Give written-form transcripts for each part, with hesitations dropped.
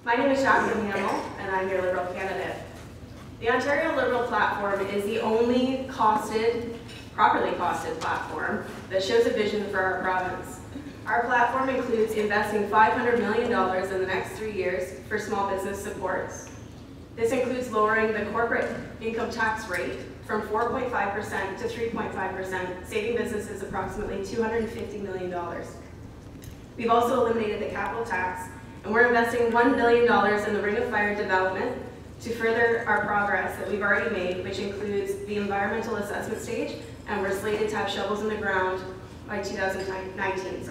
My name is Jacqueline Hamel, and I'm your Liberal candidate. The Ontario Liberal platform is the only properly costed platform that shows a vision for our province. Our platform includes investing $500 million in the next 3 years for small business supports. This includes lowering the corporate income tax rate from 4.5% to 3.5%, saving businesses approximately $250 million. We've also eliminated the capital tax, and we're investing $1 billion in the Ring of Fire development to further our progress that we've already made, which includes the environmental assessment stage, and we're slated to have shovels in the ground by 2019.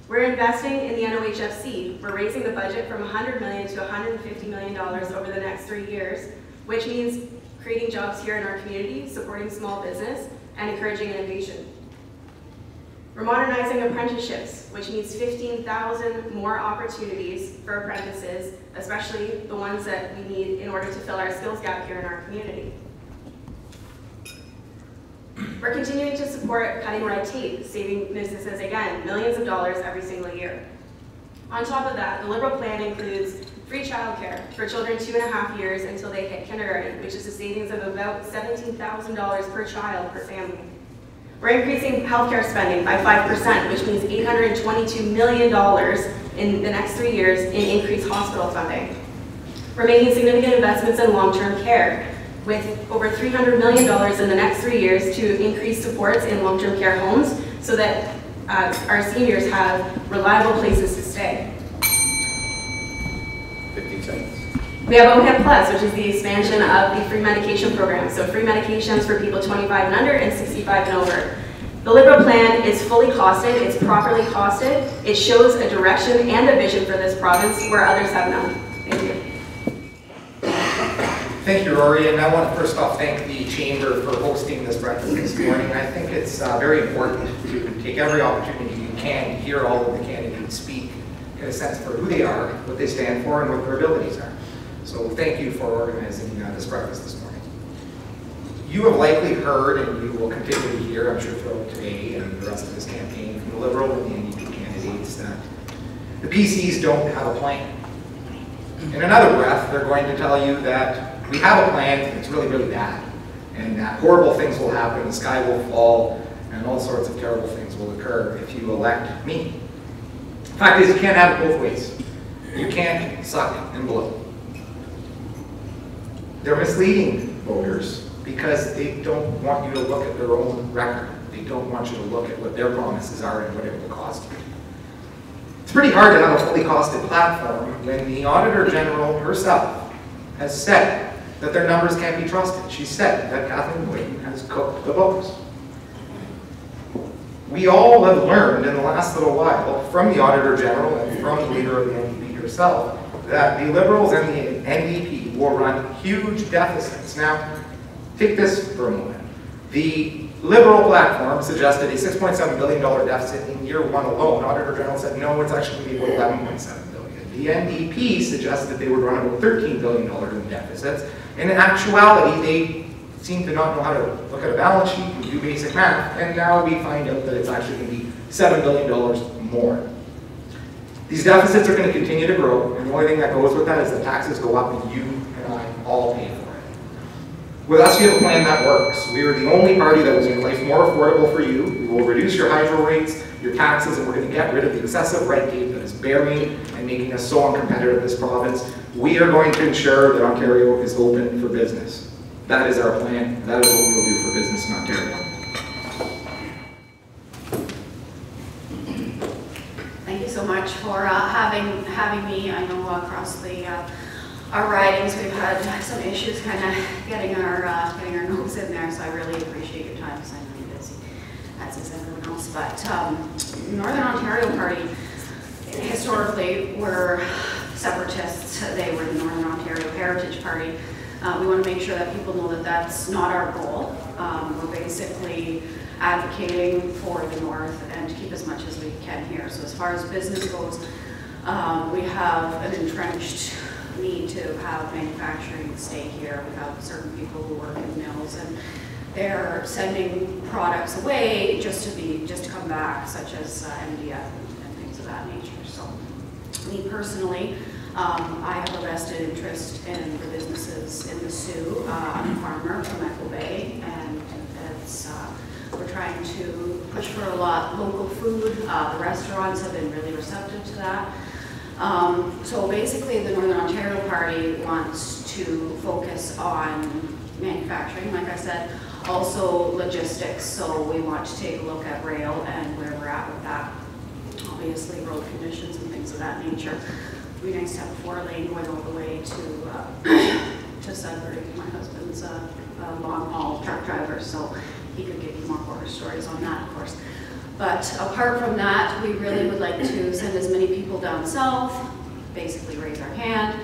We're investing in the NOHFC. We're raising the budget from $100 million to $150 million over the next 3 years, which means creating jobs here in our community, supporting small business, and encouraging innovation. We're modernizing apprenticeships, which means 15,000 more opportunities for apprentices, especially the ones that we need in order to fill our skills gap here in our community. We're continuing to support cutting red tape, saving businesses, again, millions of dollars every single year. On top of that, the Liberal plan includes free childcare for children 2.5 years until they hit kindergarten, which is a savings of about $17,000 per child per family. We're increasing healthcare spending by 5%, which means $822 million in the next 3 years in increased hospital funding. We're making significant investments in long-term care, with over $300 million in the next 3 years to increase supports in long-term care homes so that our seniors have reliable places to stay. 15 seconds. We have OHIP Plus, which is the expansion of the free medication program. So free medications for people 25 and under and 65 and over. The Liberal plan is fully costed, it's properly costed. It shows a direction and a vision for this province where others have none. Thank you. Thank you, Rory, and I want to first off thank the Chamber for hosting this breakfast this morning. I think it's very important to take every opportunity you can to hear all of the candidates speak, get a sense for who they are, what they stand for, and what their abilities are. So thank you for organizing this breakfast this morning. You have likely heard, and you will continue to hear, I'm sure throughout today and the rest of this campaign, from the Liberal and the NDP candidates that the PCs don't have a plan. In another breath, they're going to tell you that we have a plan, it's really, really bad, and that horrible things will happen, the sky will fall, and all sorts of terrible things will occur if you elect me. The fact is, you can't have it both ways. You can't suck and blow. They're misleading voters because they don't want you to look at their own record. They don't want you to look at what their promises are and what it will cost you. It's pretty hard to have a fully costed platform when the Auditor General herself has said that their numbers can't be trusted. She said that Kathleen Boyden has cooked the books. We all have learned in the last little while from the Auditor General and from the leader of the NDP herself that the Liberals and the NDP will run huge deficits. Now, take this for a moment. The Liberal platform suggested a $6.7 billion deficit in year one alone. Auditor General said, no, it's actually going to be about $11.7 billion. The NDP suggested they would run about $13 billion in deficits. In actuality, they seem to not know how to look at a balance sheet and do basic math, and now we find out that it's actually going to be $7 billion more. These deficits are going to continue to grow, and the only thing that goes with that is the taxes go up and you and I all pay for it. With us, we have a plan that works. We are the only party that will make life more affordable for you. We will reduce your hydro rates, your taxes, and we're going to get rid of the excessive red tape that is burying and making us so uncompetitive in this province. We are going to ensure that Ontario is open for business. That is our plan. That is what we will do for business in Ontario. Thank you so much for having me. I know across our ridings we've had some issues kind of getting our nose in there, so I really appreciate your time because I know you're busy, as is everyone else. But Northern Ontario Party historically were separatists. They were the Northern Ontario Heritage Party. We want to make sure that people know that that's not our goal. We're basically advocating for the North and to keep as much as we can here. So as far as business goes, we have an entrenched need to have manufacturing stay here. We have certain people who work in mills and they're sending products away just to come back, such as MDF and things of that nature. So me personally, I have a vested interest in the businesses in the Sioux. I'm a farmer from Echo Bay, and it's, we're trying to push for a lot local food. The restaurants have been really receptive to that. So basically the Northern Ontario Party wants to focus on manufacturing, like I said, also logistics. So we want to take a look at rail and where we're at with that. Obviously road conditions and things of that nature. It would be nice to have a 4-lane going all the way to Sudbury. My husband's a long haul truck driver, so he could give you more horror stories on that, of course. But apart from that, we really would like to send as many people down south, basically raise our hand,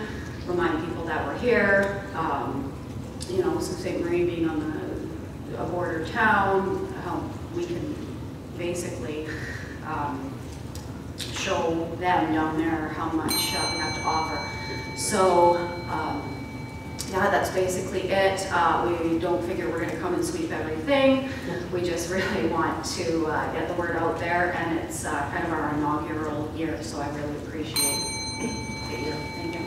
remind people that we're here. You know, Sault Ste. Marie being on a border town, we can basically show them down there how much we have to offer. So, yeah, that's basically it. We don't figure we're going to come and sweep everything. We just really want to get the word out there, and it's kind of our inaugural year, so I really appreciate the year. Thank you.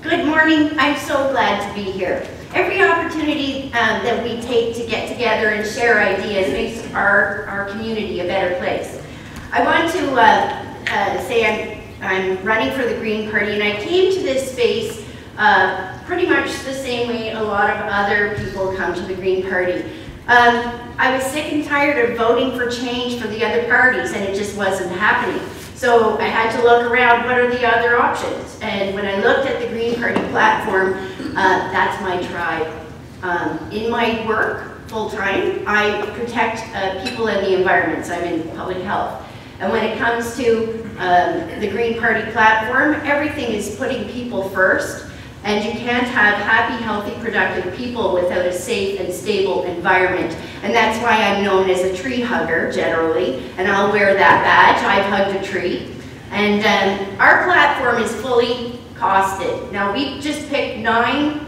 Good morning. I'm so glad to be here. Every opportunity that we take to get together and share ideas makes our community a better place. I want to say I'm running for the Green Party, and I came to this space pretty much the same way a lot of other people come to the Green Party. I was sick and tired of voting for change for the other parties, and it just wasn't happening. So I had to look around, what are the other options? And when I looked at the Green Party platform, that's my tribe. In my work, full-time, I protect people and the environment, so I'm in public health. And when it comes to the Green Party platform, everything is putting people first, and you can't have happy, healthy, productive people without a safe and stable environment. And that's why I'm known as a tree hugger, generally, and I'll wear that badge. I've hugged a tree. And our platform is fully costed. Now, we just picked 9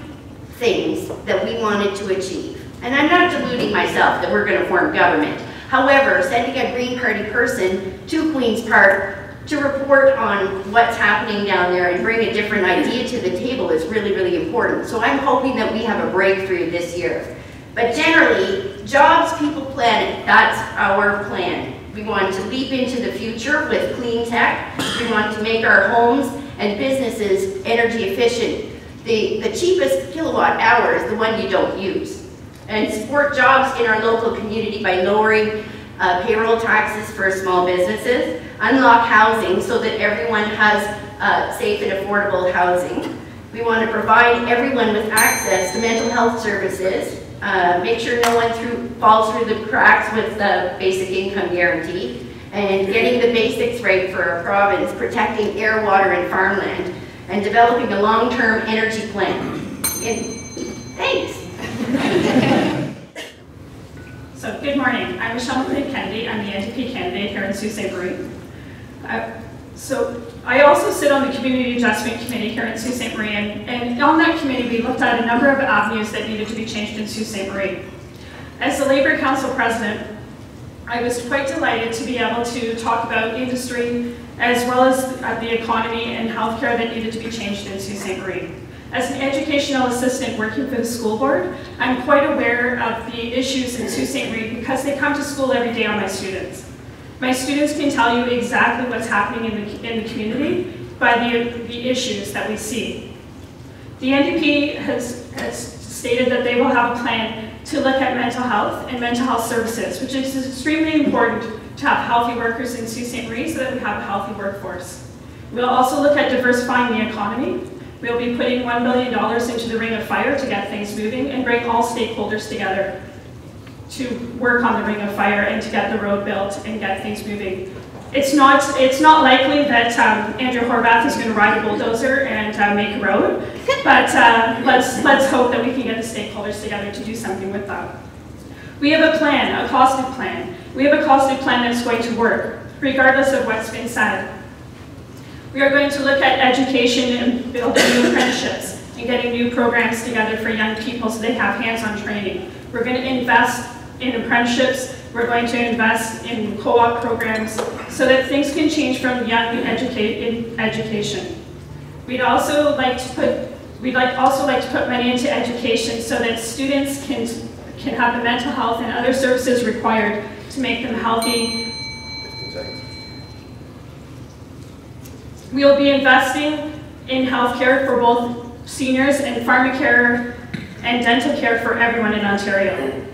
things that we wanted to achieve. And I'm not deluding myself that we're going to form government. However, sending a Green Party person to Queen's Park to report on what's happening down there and bring a different idea to the table is really, really important. So I'm hoping that we have a breakthrough this year. But generally, jobs, people, planet, that's our plan. We want to leap into the future with clean tech. We want to make our homes and businesses energy efficient. The cheapest kilowatt hour is the one you don't use. And support jobs in our local community by lowering payroll taxes for small businesses, unlock housing so that everyone has safe and affordable housing. We want to provide everyone with access to mental health services, make sure no one falls through the cracks with the basic income guarantee, and getting the basics right for our province, protecting air, water, and farmland, and developing a long-term energy plan. Thanks. So, good morning. I'm Michelle Kennedy. I'm the NDP candidate here in Sault Ste. Marie. So, I also sit on the Community Adjustment Committee here in Sault Ste. Marie, and on that committee we looked at a number of avenues that needed to be changed in Sault Ste. Marie. As the Labour Council President, I was quite delighted to be able to talk about industry as well as the economy and healthcare that needed to be changed in Sault Ste. Marie. As an educational assistant working for the school board, I'm quite aware of the issues in Sault Ste. Marie because they come to school every day on my students. My students can tell you exactly what's happening in the community by the issues that we see. The NDP has stated that they will have a plan to look at mental health and mental health services, which is extremely important to have healthy workers in Sault Ste. Marie so that we have a healthy workforce. We'll also look at diversifying the economy. We'll be putting $1 billion into the Ring of Fire to get things moving and bring all stakeholders together to work on the Ring of Fire and to get the road built and get things moving. It's not likely that Andrew Horvath is going to ride a bulldozer and make a road, but let's hope that we can get the stakeholders together to do something with that. We have a plan, a costed plan. We have a costed plan that's going to work, regardless of what's been said. We are going to look at education and building new apprenticeships and getting new programs together for young people so they have hands-on training. We're going to invest in apprenticeships. We're going to invest in co-op programs so that things can change from young in education. We'd also like to put money into education so that students can have the mental health and other services required to make them healthy. 15 seconds. We'll be investing in healthcare for both seniors and pharmacare and dental care for everyone in Ontario.